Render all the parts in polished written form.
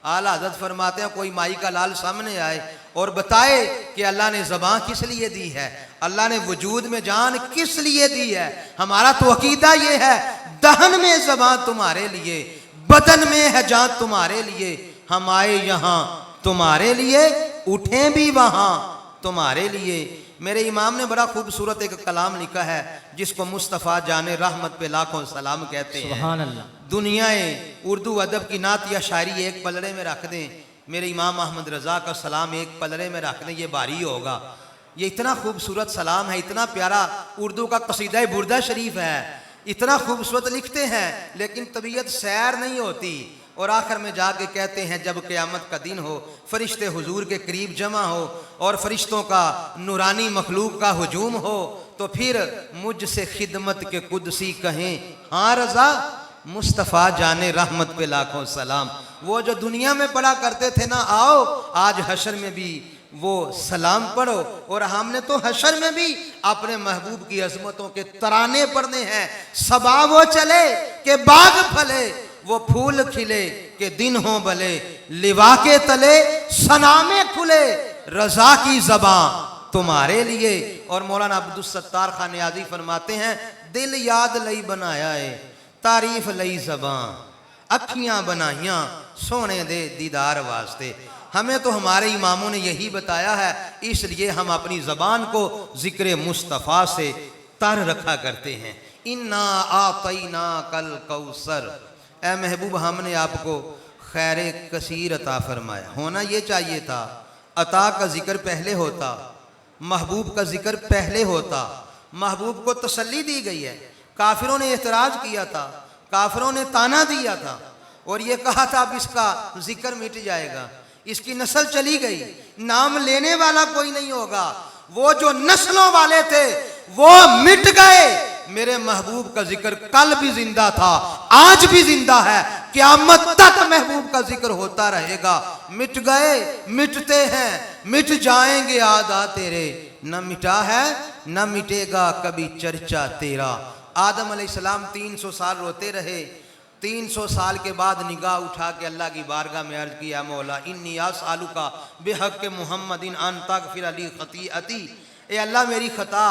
आला हज़रत फरमाते हैं कोई माई का लाल सामने आए और बताए कि अल्लाह ने ज़बान किस लिए दी है, अल्लाह ने वजूद में जान किस लिए दी है, हमारा तो अकीदा ये है दहन में ज़बान तुम्हारे लिए, बदन में है जान तुम्हारे लिए, हम आए यहाँ तुम्हारे लिए, उठें भी वहाँ तुम्हारे लिए। मेरे इमाम ने बड़ा खूबसूरत एक कलाम लिखा है जिसको मुस्तफ़ा जाने रहमत पे लाखों सलाम कहते हैं। सुभान अल्लाह। दुनियाए उर्दू अदब की नात या शायरी एक पलड़े में रख दें, मेरे इमाम अहमद रज़ा का सलाम एक पलड़े में रख दें, ये भारी होगा। ये इतना खूबसूरत सलाम है, इतना प्यारा उर्दू का कसीदा बुर्दा शरीफ है, इतना खूबसूरत लिखते हैं, लेकिन तबीयत सैर नहीं होती। और आखिर में जाके कहते हैं जब क़यामत का दिन हो, फरिश्ते हुजूर के करीब जमा हो और फरिश्तों का नूरानी मखलूक का हुजूम हो, तो फिर मुझसे खिदमत के कुदसी कहें हाँ रज़ा, मुस्तफ़ा जाने रहमत पे लाखों सलाम। वो जो दुनिया में पढ़ा करते थे ना आओ, आज हशर में भी वो सलाम पढ़ो। और हमने तो हशर में भी अपने महबूब की अजमतों के तराने पढ़ने हैं। सबा वो चले के बाग फले, वो फूल खिले के दिन हो भले, लिवा के तले सनामे खुले, रजा की ज़बां तुम्हारे लिए। और मौलाना अब्दुल सत्तार खान नियाज़ी फरमाते हैं दिल याद लई बनाया है, तारीफ लई ज़बां, अखियां बनाइयां सोने दे दीदार वास्ते। हमें तो हमारे इमामों ने यही बताया है, इसलिए हम अपनी ज़बान को ज़िक्र मुस्तफ़ा से तर रखा करते हैं। इन्ना आतैना कल कौसर, ए महबूब हमने आपको खैर कसीर अता फरमाया। होना ये चाहिए था, अता का जिक्र पहले होता, महबूब का जिक्र पहले होता। महबूब को तसल्ली दी गई है। काफिरों ने एतराज़ किया था, काफिरों ने ताना दिया था और ये कहा था अब इसका जिक्र मिट जाएगा, इसकी नस्ल चली गई, नाम लेने वाला कोई नहीं होगा। वो जो नस्लों वाले थे वो मिट गए। मेरे महबूब का जिक्र कल भी जिंदा था, आज भी जिंदा है, क़यामत तक महबूब का जिक्र होता रहेगा। मिट गए, मिटते हैं, मिट जाएंगे आदा तेरे, न मिटा है न मिटेगा कभी चर्चा तेरा। आदम अलैहिस्सलाम 300 साल रोते रहे। 300 साल के बाद निगाह उठा के अल्लाह की बारगाह में अर्ज किया मौला इन्नी अस्अलुका बिहक़्क़ि मुहम्मदिन अन तग़फ़िर ली ख़तीअती, ए अल्लाह मेरी ख़ता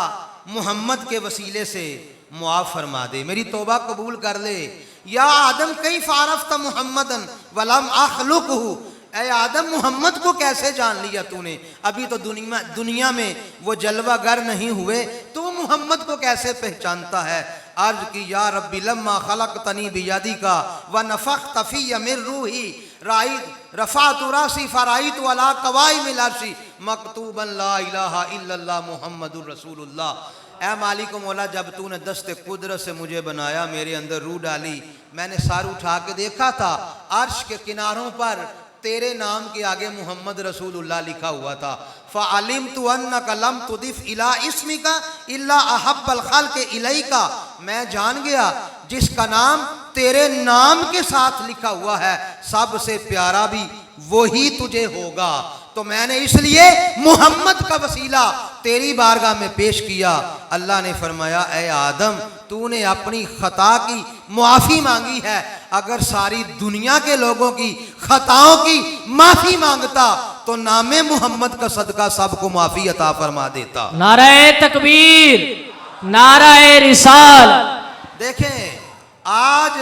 मोहम्मद के वसीले से मुआफ़ फरमा दे, मेरी तौबा कबूल कर ले। या आदम कैफ़ अरफ़्ता मुहम्मदन वलम अख़्लुक़हु, ए आदम मोहम्मद को कैसे जान लिया तूने, अभी तो दुनिया में वो जलवागर नहीं हुए, तो मोहम्मद को कैसे पहचानता है। अर्ज की या रब्बी लम्मा खलक़तनी बियदिका व नफ़ख़्त फ़िय्या मिन रूही रफ़अतु रासी फ़राइतु अला क़वाइमिल अर्शी मकतूबन ला इलाहा इल्लल्लाह मुहम्मदुर रसूलुल्लाह। ए मालिक मौला, जब तूने दस्ते कुदरत से मुझे बनाया, मेरे अंदर रूह डाली, मैंने सर उठा के देखा था, अर्श के किनारों पर तेरे नाम के आगे मोहम्मद रसूलुल्लाह लिखा हुआ था। फ़अलिमतु अन्नका लम तुदिफ़ इला इस्मिका इल्ला अहब्बल ख़ल्क़ि इलैका, मैं जान गया जिसका नाम तेरे नाम के साथ लिखा हुआ है, सबसे प्यारा भी वही तुझे होगा। तो मैंने इसलिए मोहम्मद का वसीला तेरी बारगाह में पेश किया। अल्लाह ने फरमाया ए आदम, तूने अपनी खता की मुआफ़ी मांगी है, अगर सारी दुनिया के लोगों की खताओं की माफ़ी मांगता तो नामे मोहम्मद का सदका सबको माफ़ी अता फरमा देता। नाराए तकबीर, नाराए रिसाल। देखें आज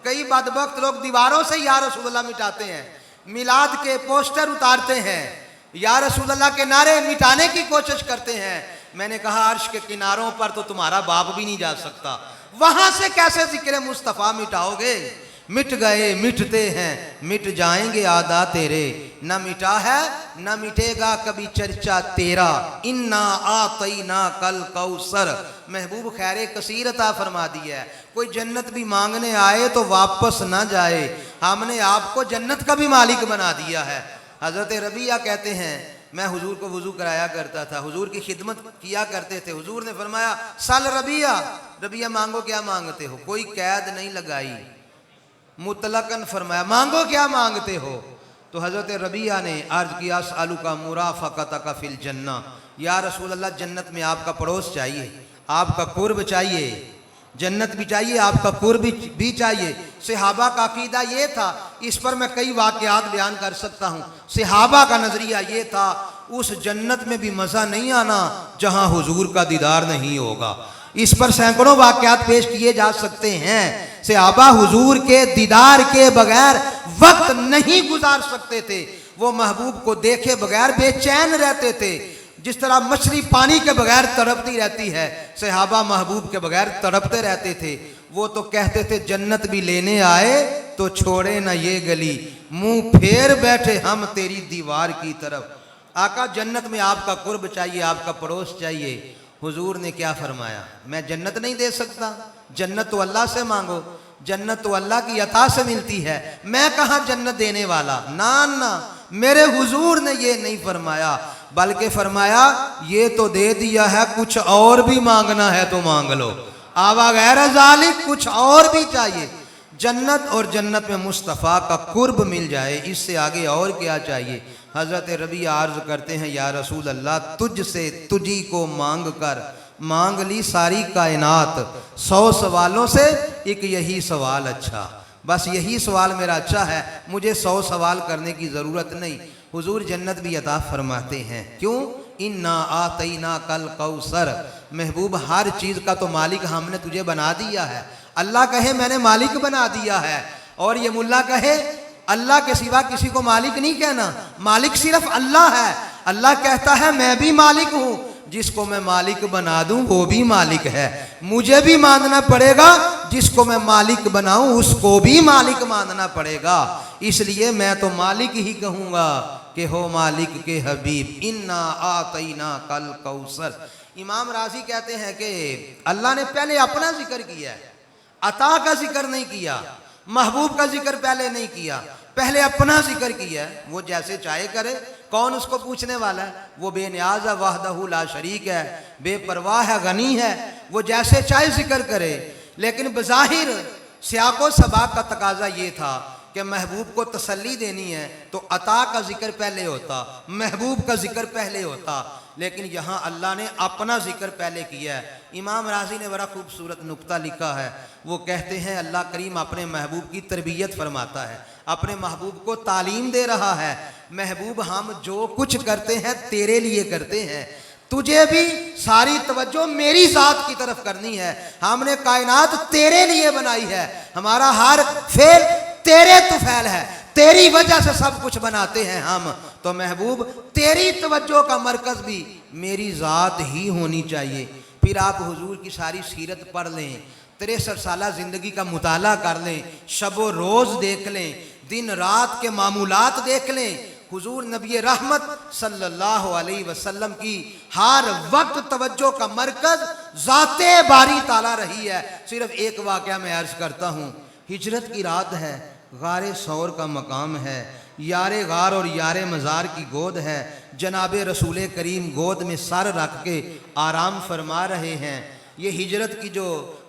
कई बदबख्त लोग दीवारों से या रसूलुल्लाह मिटाते हैं, मिलाद के पोस्टर उतारते हैं, या रसूलुल्लाह के नारे मिटाने की कोशिश करते हैं। मैंने कहा अर्श के किनारों पर तो तुम्हारा बाप भी नहीं जा सकता, वहां से कैसे जिक्र मुस्तफ़ा मिटाओगे। मिट गए, मिटते हैं, मिट जाएंगे आदा तेरे, न मिटा है न मिटेगा कभी चर्चा तेरा। इन्ना आतैना कल कौसर, महबूब खैर कसीर अता फरमा दिया है। कोई जन्नत भी मांगने आए तो वापस ना जाए, हमने आपको जन्नत का भी मालिक बना दिया है। हज़रत रबिया कहते हैं मैं हुजूर को वज़ू कराया करता था, हुजूर की खिदमत किया करते थे। हुजूर ने फरमाया सल रबिया, रबिया मांगो क्या मांगते हो, कोई कैद नहीं लगाई, मुतलकन फरमाया मांगो क्या मांगते हो। तो हज़रत रबिया ने अर्ज किया अस्अलुका मुराफ़क़तका फ़िल जन्ना, या रसूल अल्लाह जन्नत में आपका पड़ोस चाहिए, आपका कुर्ब चाहिए, जन्नत भी चाहिए, आपका कुर्ब भी चाहिए। सहाबा का अकीदा ये था, इस पर मैं कई वाक़यात बयान कर सकता हूँ। सहाबा का नज़रिया ये था, उस जन्नत में भी मज़ा नहीं आना जहाँ हुजूर का दीदार नहीं होगा। इस पर सैकड़ों वाक़यात पेश किए जा सकते हैं। सहाबा हुजूर के दीदार के बगैर वक्त नहीं गुजार सकते थे। वो महबूब को देखे बगैर बेचैन रहते थे। जिस तरह मछली पानी के बगैर तड़पती रहती है, सहाबा महबूब के बगैर तड़पते रहते थे। वो तो कहते थे, जन्नत भी लेने आए तो छोड़े ना ये गली, मुंह फेर बैठे हम तेरी दीवार की तरफ। आका, जन्नत में आपका कुर्ब चाहिए, आपका पड़ोस चाहिए। हुजूर ने क्या फरमाया, मैं जन्नत नहीं दे सकता? जन्नत तो अल्लाह से मांगो, जन्नत तो अल्लाह की अता से मिलती है, मैं कहाँ जन्नत देने वाला? ना ना, मेरे हुजूर ने ये नहीं फरमाया, बल्कि फरमाया ये तो दे दिया है, कुछ और भी मांगना है तो मांग लो। आवा गैर जालिक, कुछ और भी चाहिए। जन्नत और जन्नत में मुस्तफ़ा का कुर्ब मिल जाए, इससे आगे और क्या चाहिए? हज़रत रबी अर्ज़ करते हैं, या रसूल अल्लाह, तुझसे तुझी को मांग कर मांग ली सारी कायनात, 100 सवालों से एक यही सवाल अच्छा। बस यही सवाल मेरा अच्छा है, मुझे 100 सवाल करने की ज़रूरत नहीं। हुजूर जन्नत भी अता फरमाते हैं। क्यों? इन्ना आतैना कल कौसर, महबूब हर चीज़ का तो मालिक हमने तुझे बना दिया है। अल्लाह कहे मैंने मालिक बना दिया है, और ये मुल्ला कहे अल्लाह के सिवा किसी को मालिक नहीं कहना, मालिक सिर्फ अल्लाह है। अल्लाह कहता है मैं भी मालिक हूँ, जिसको मैं मालिक बना दूं वो भी मालिक है। मुझे भी मानना पड़ेगा, जिसको मैं मालिक बनाऊं उसको भी मालिक मानना पड़ेगा। इसलिए मैं तो मालिक ही कहूँगा कि हो मालिक के हबीब, इन्ना आतैना कल कौसर। इमाम राजी कहते हैं कि अल्लाह ने पहले अपना जिक्र किया है, अता का जिक्र नहीं किया, महबूब का जिक्र पहले नहीं किया, पहले अपना जिक्र किया। वो जैसे चाहे करे, कौन उसको पूछने वाला है? वो बेनियाज़ है, वहदहू ला शरीक है, बेपरवाह है, गनी है, वो जैसे चाहे जिक्र करे। लेकिन बज़ाहिर सियाको सबाक का तकाजा ये था कि महबूब को तसल्ली देनी है तो अता का जिक्र पहले होता, महबूब का जिक्र पहले होता। लेकिन यहाँ अल्लाह ने अपना जिक्र पहले किया है। इमाम राजी ने बड़ा खूबसूरत नुक्ता लिखा है। वो कहते हैं अल्लाह करीम अपने महबूब की तरबियत फरमाता है, अपने महबूब को तालीम दे रहा है। महबूब, हम जो कुछ करते हैं तेरे लिए करते हैं, तुझे भी सारी तवज्जो मेरी ज़ात की तरफ करनी है। हमने कायनात तेरे लिए बनाई है, हमारा हर फेल तेरे तुफैल है, तेरी वजह से सब कुछ बनाते हैं हम। तो महबूब, तेरी तवज्जो का मरकज़ भी मेरी ज़ात ही होनी चाहिए। फिर आप हुजूर की सारी सीरत पढ़ लें, 63 साला ज़िंदगी का मुताला कर लें, शबो रोज़ देख लें, दिन रात के मामूलात देख लें। हुजूर नबी रहमत सल्लल्लाहु अलैहि वसल्लम की हर वक्त तवज्जो का मरकज़ ज़ाते बारी ताला रही है। सिर्फ एक वाक़या मैं अर्ज़ करता हूँ। हिजरत की रात है, गारे सौर का मकाम है, यारे गार और यारे मज़ार की गोद है। जनाबे रसूल करीम गोद में सर रख के आराम फरमा रहे हैं। ये हिजरत की जो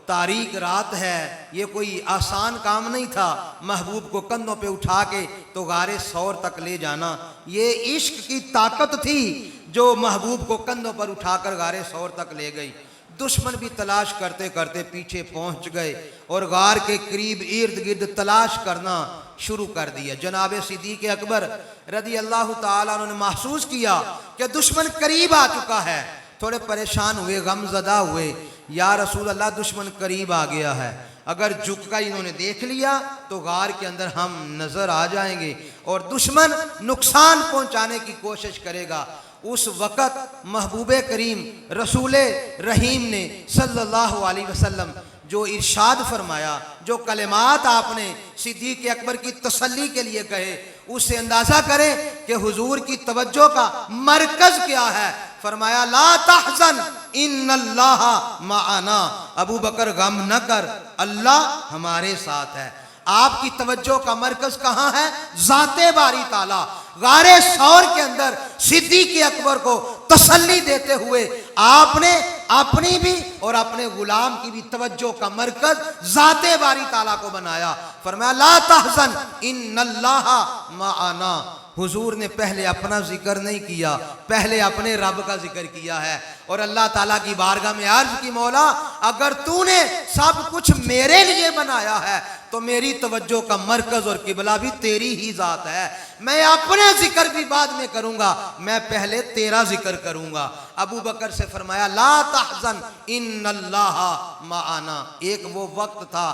तारीक रात है, ये कोई आसान काम नहीं था। महबूब को कंधों पे उठा के तो गारे सौर तक ले जाना, ये इश्क की ताकत थी जो महबूब को कंधों पर उठाकर गारे सौर तक ले गई। दुश्मन भी तलाश करते करते पीछे पहुंच गए और गार के करीब इर्द गिर्द तलाश करना शुरू कर दिया। जनाब सिद्दीक़ अकबर रज़ी अल्लाह ताला अन्हु ने महसूस किया कि दुश्मन करीब आ चुका है। थोड़े परेशान हुए, गमज़दा हुए, या रसूल अल्लाह दुश्मन करीब आ गया है, अगर झुक कर इन्होंने देख लिया तो गार के अंदर हम नज़र आ जाएंगे और दुश्मन नुकसान पहुंचाने की कोशिश करेगा। उस वक़्त महबूबे करीम रसूल रहीम ने सल्लल्लाहु अलैहि वसल्लम जो इरशाद फरमाया, जो कलिमात आपने सिद्दीक़ अकबर की तसल्ली के लिए कहे, उससे अंदाज़ा करें कि हुजूर की तवज्जो का मरकज़ क्या है। फरमाया ला तहज़न इन्नल्लाह माअना, अबू बकर गम न कर, अल्लाह हमारे साथ है। आपकी तवज्जो का मरकज़ कहाँ है? ज़ाते बारी ताला। गारे सौर के अंदर सिद्दीक़ अकबर को तसल्ली देते हुए आपने अपनी भी और अपने गुलाम की भी तवज्जो का मरकज ज़ाते बारी ताला को बनाया। फरमाया ला तहज़न इन्नल्लाहा माअना। हुजूर ने पहले अपना जिक्र नहीं किया, पहले अपने रब का जिक्र किया है और अल्लाह ताला की बारगाह में अर्ज की, मौला अगर तूने सब कुछ मेरे लिए बनाया है तो मेरी तवज्जो का मरकज और किबला भी तेरी ही जात है। मैं अपने जिक्र भी बाद में करूंगा, मैं पहले तेरा जिक्र करूंगा। अबू बकर से फरमाया ला तहज़न इन्नल्लाहा माअना। एक वो वक्त था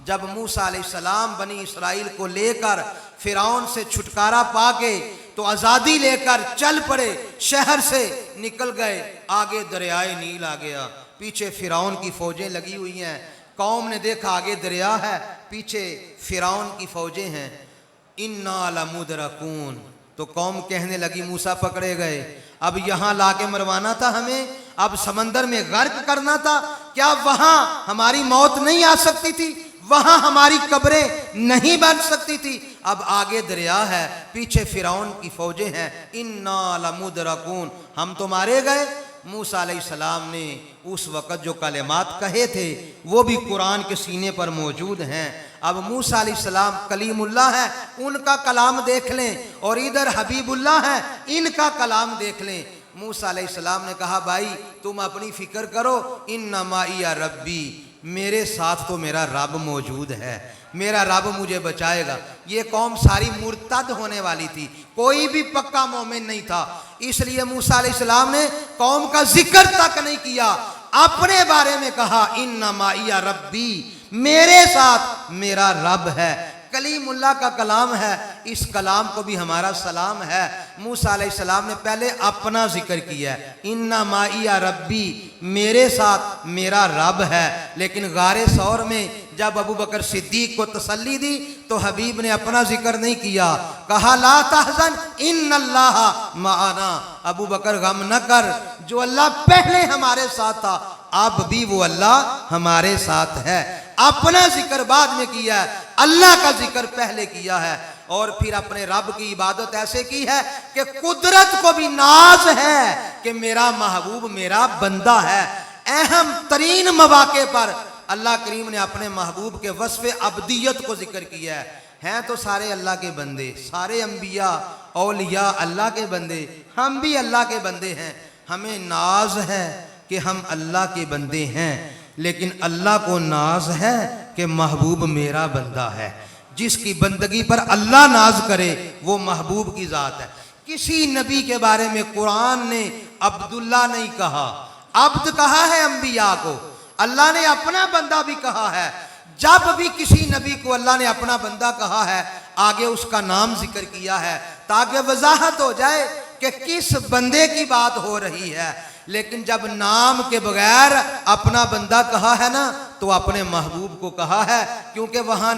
जब मूसा अलैहिस्सलाम बनी इसराइल को लेकर फिरौन से छुटकारा पाके तो आज़ादी लेकर चल पड़े, शहर से निकल गए। आगे दरियाए नील आ गया, पीछे फिरौन की फौजें लगी हुई हैं। कौम ने देखा आगे दरिया है, पीछे फिरौन की फौजें हैं। इन्ना लमुदरकून। तो कौम कहने लगी मूसा पकड़े गए, अब यहाँ लाके मरवाना था हमें, अब समंदर में गर्क करना था क्या? वहां हमारी मौत नहीं आ सकती थी? वहां हमारी कब्रें नहीं बन सकती थी? अब आगे दरिया है, पीछे फिरौन की फौजें हैं। इन्ना लमुदरकून, हम तो मारे गए। मूसा अलैहिस्सलाम ने उस वक़्त जो कलिमात कहे थे वो भी कुरान के सीने पर मौजूद हैं। अब मूसा अलैहिस्सलाम कलीमुल्लाह है, उनका कलाम देख लें, और इधर हबीबुल्लाह है, इनका कलाम देख लें। मूसा अलैहिस्सलाम ने कहा भाई तुम अपनी फिक्र करो, इन्ना माइया रब्बी, मेरे साथ तो मेरा रब मौजूद है, मेरा रब मुझे बचाएगा। ये कौम सारी मुर्तद होने वाली थी, कोई भी पक्का मोमिन नहीं था, इसलिए मूसा अलैहिस्सलाम ने कौम का जिक्र तक नहीं किया, अपने बारे में कहा इन्ना माइया रब्बी, मेरे साथ मेरा रब है। कलीमुल्लाह का कलाम है, इस कलाम को भी हमारा सलाम है। मूसा अलैहिस्सलाम ने पहले अपना जिक्र किया, इन्ना माइया रब्बी, मेरे साथ मेरा रब है। लेकिन गारे सौर में जब अबू बकर सिद्दीक को तसल्ली दी तो हबीब ने अपना जिक्र नहीं किया, कहा ला तहज़न इन्नल्लाहा माअना। अबू बकर गम न कर, जो अल्लाह पहले हमारे साथ था अब भी वो अल्लाह हमारे साथ है। अपना जिक्र बाद में किया है, अल्लाह का जिक्र पहले किया है। और फिर अपने रब की इबादत ऐसे की है कि कुदरत को भी नाज है कि मेरा महबूब मेरा बंदा है। अहम तरीन मवाके पर अल्लाह करीम ने अपने महबूब के वस्फ़े अब्दियत को जिक्र किया है। हैं तो सारे अल्लाह के बंदे, सारे अंबिया औलिया अल्लाह के बंदे, हम भी अल्लाह के बंदे हैं। हमें नाज है कि हम अल्लाह के बंदे हैं, लेकिन अल्लाह को नाज है कि महबूब मेरा बंदा है। जिसकी बंदगी पर अल्लाह नाज करे वो महबूब की ज़ात है। किसी नबी के बारे में कुरान ने अब्दुल्ला नहीं कहा, अब्द कहा है अंबिया को। अल्लाह ने अपना बंदा भी कहा है। जब भी किसी नबी को अल्लाह ने अपना बंदा कहा है आगे उसका नाम जिक्र किया है, ताकि वजाहत हो जाए कि किस बंदे की बात हो रही है। लेकिन जब नाम के बगैर अपना बंदा कहा है ना तो अपने महबूब को कहा है, क्योंकि वहां